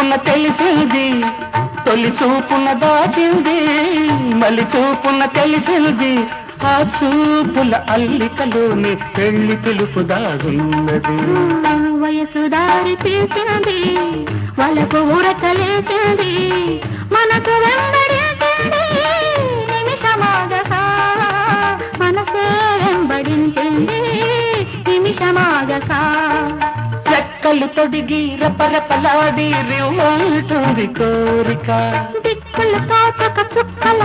చూపున తెలిసింది, తొలి చూపున దాచింది, మలి చూపున తెలిసింది. ఆ చూపుల అల్లికలోని పెళ్లి పిలుపు దాగున్నది. వయసు దారి తీసింది, వాళ్ళకు ఊరకలేసింది, మనకు వెంబడించింది నిమిషమాగగా, మనసే వెంబడించింది నిమిషమాగగా. రెక్కలు తొడిగి రపరపలాడి రివ్వంటుంది కోరిక, దిక్కులు తాచక చుక్కల